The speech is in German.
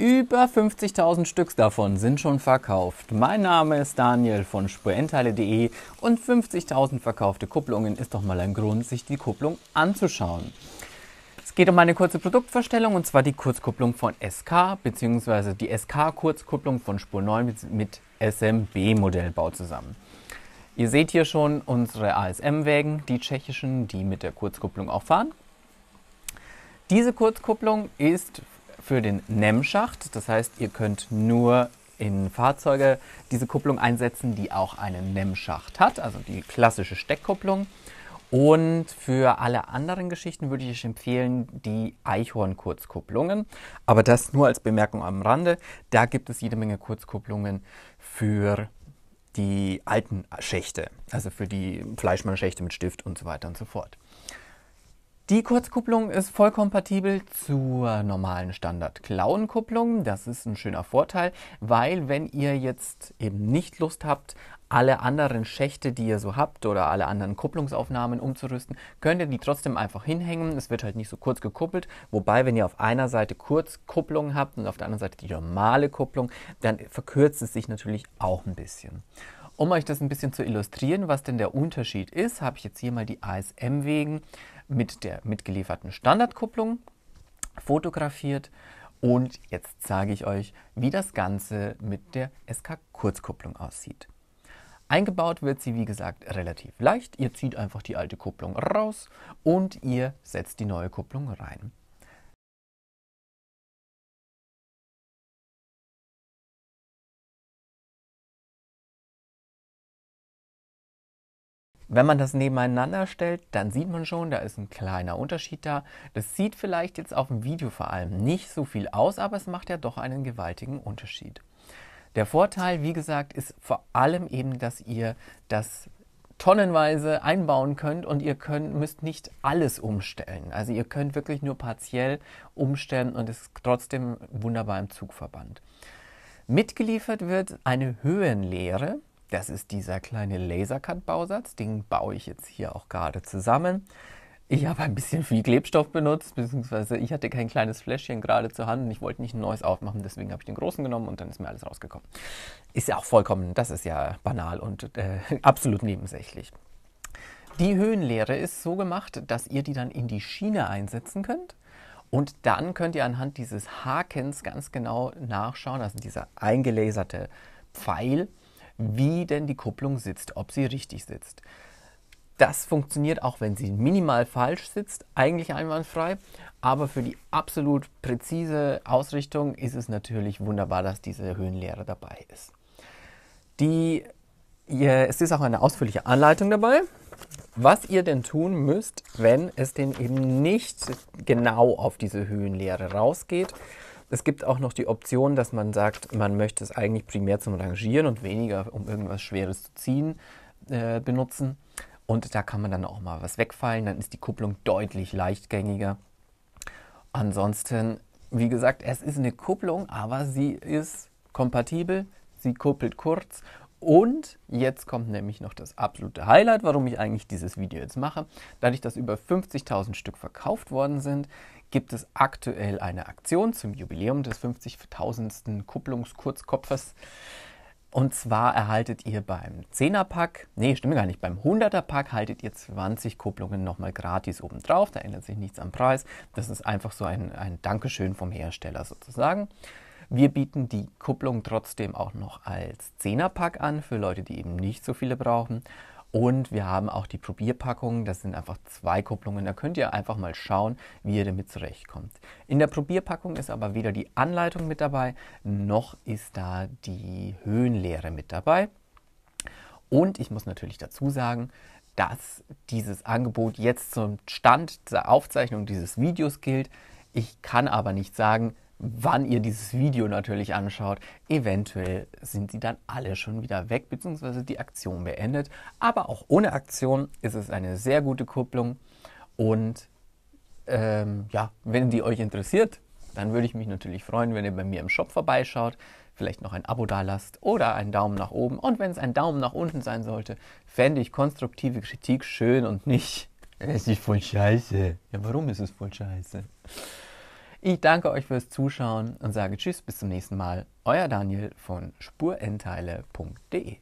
Über 50.000 Stück davon sind schon verkauft. Mein Name ist Daniel von Spurendteile.de und 50.000 verkaufte Kupplungen ist doch mal ein Grund, sich die Kupplung anzuschauen. Es geht um eine kurze Produktvorstellung und zwar die Kurzkupplung von SK bzw. die SK-Kurzkupplung von Spur 9 mit SMB-Modellbau zusammen. Ihr seht hier schon unsere ASM-Wägen, die tschechischen, die mit der Kurzkupplung auch fahren. Diese Kurzkupplung ist für den NEM-Schacht, das heißt, ihr könnt nur in Fahrzeuge diese Kupplung einsetzen, die auch einen NEM-Schacht hat, also die klassische Steckkupplung. Und für alle anderen Geschichten würde ich euch empfehlen, die Eichhorn-Kurzkupplungen. Aber das nur als Bemerkung am Rande. Da gibt es jede Menge Kurzkupplungen für die alten Schächte, also für die Fleischmann-Schächte mit Stift und so weiter und so fort. Die Kurzkupplung ist voll kompatibel zur normalen Standard-Klauenkupplung. Das ist ein schöner Vorteil, weil wenn ihr jetzt eben nicht Lust habt, alle anderen Schächte, die ihr so habt oder alle anderen Kupplungsaufnahmen umzurüsten, könnt ihr die trotzdem einfach hinhängen. Es wird halt nicht so kurz gekuppelt, wobei wenn ihr auf einer Seite Kurzkupplung habt und auf der anderen Seite die normale Kupplung, dann verkürzt es sich natürlich auch ein bisschen. Um euch das ein bisschen zu illustrieren, was denn der Unterschied ist, habe ich jetzt hier mal die ASM-Wägen mit der mitgelieferten Standardkupplung fotografiert und jetzt zeige ich euch, wie das Ganze mit der SK-Kurzkupplung aussieht. Eingebaut wird sie, wie gesagt, relativ leicht. Ihr zieht einfach die alte Kupplung raus und ihr setzt die neue Kupplung rein. Wenn man das nebeneinander stellt, dann sieht man schon, da ist ein kleiner Unterschied da. Das sieht vielleicht jetzt auf dem Video vor allem nicht so viel aus, aber es macht ja doch einen gewaltigen Unterschied. Der Vorteil, wie gesagt, ist vor allem eben, dass ihr das tonnenweise einbauen könnt und ihr müsst nicht alles umstellen. Also ihr könnt wirklich nur partiell umstellen und es ist trotzdem wunderbar im Zugverband. Mitgeliefert wird eine Höhenlehre. Das ist dieser kleine Lasercut-Bausatz, den baue ich jetzt hier auch gerade zusammen. Ich habe ein bisschen viel Klebstoff benutzt, beziehungsweise ich hatte kein kleines Fläschchen gerade zur Hand und ich wollte nicht ein neues aufmachen, deswegen habe ich den großen genommen und dann ist mir alles rausgekommen. Ist ja auch vollkommen, das ist ja banal und absolut nebensächlich. Die Höhenlehre ist so gemacht, dass ihr die dann in die Schiene einsetzen könnt. Und dann könnt ihr anhand dieses Hakens ganz genau nachschauen, also dieser eingelaserte Pfeil, wie denn die Kupplung sitzt, ob sie richtig sitzt. Das funktioniert auch, wenn sie minimal falsch sitzt, eigentlich einwandfrei, aber für die absolut präzise Ausrichtung ist es natürlich wunderbar, dass diese Höhenlehre dabei ist. Es ist auch eine ausführliche Anleitung dabei, was ihr denn tun müsst, wenn es denn eben nicht genau auf diese Höhenlehre rausgeht. Es gibt auch noch die Option, dass man sagt, man möchte es eigentlich primär zum Rangieren und weniger, um irgendwas Schweres zu ziehen, benutzen. Und da kann man dann auch mal was wegfallen, dann ist die Kupplung deutlich leichtgängiger. Ansonsten, wie gesagt, es ist eine Kupplung, aber sie ist kompatibel, sie kuppelt kurz. Und jetzt kommt nämlich noch das absolute Highlight, warum ich eigentlich dieses Video jetzt mache. Dadurch, dass über 50.000 Stück verkauft worden sind, gibt es aktuell eine Aktion zum Jubiläum des 50.000. Kupplungskurzkopfes. Und zwar erhaltet ihr beim 10er-Pack, nee, stimmt gar nicht, beim 100er-Pack haltet ihr 20 Kupplungen nochmal gratis obendrauf. Da ändert sich nichts am Preis. Das ist einfach so ein Dankeschön vom Hersteller sozusagen. Wir bieten die Kupplung trotzdem auch noch als 10er-Pack an, für Leute, die eben nicht so viele brauchen. Und wir haben auch die Probierpackung, das sind einfach 2 Kupplungen, da könnt ihr einfach mal schauen, wie ihr damit zurechtkommt. In der Probierpackung ist aber weder die Anleitung mit dabei, noch ist da die Höhenlehre mit dabei. Und ich muss natürlich dazu sagen, dass dieses Angebot jetzt zum Stand der Aufzeichnung dieses Videos gilt. Ich kann aber nicht sagen, wann ihr dieses Video natürlich anschaut. Eventuell sind sie dann alle schon wieder weg, beziehungsweise die Aktion beendet. Aber auch ohne Aktion ist es eine sehr gute Kupplung. Und ja, wenn die euch interessiert, dann würde ich mich natürlich freuen, wenn ihr bei mir im Shop vorbeischaut, vielleicht noch ein Abo dalasst oder einen Daumen nach oben. Und wenn es ein Daumen nach unten sein sollte, fände ich konstruktive Kritik schön und nicht, es ist voll scheiße. Ja, warum ist es voll scheiße? Ich danke euch fürs Zuschauen und sage Tschüss, bis zum nächsten Mal. Euer Daniel von spurendteile.de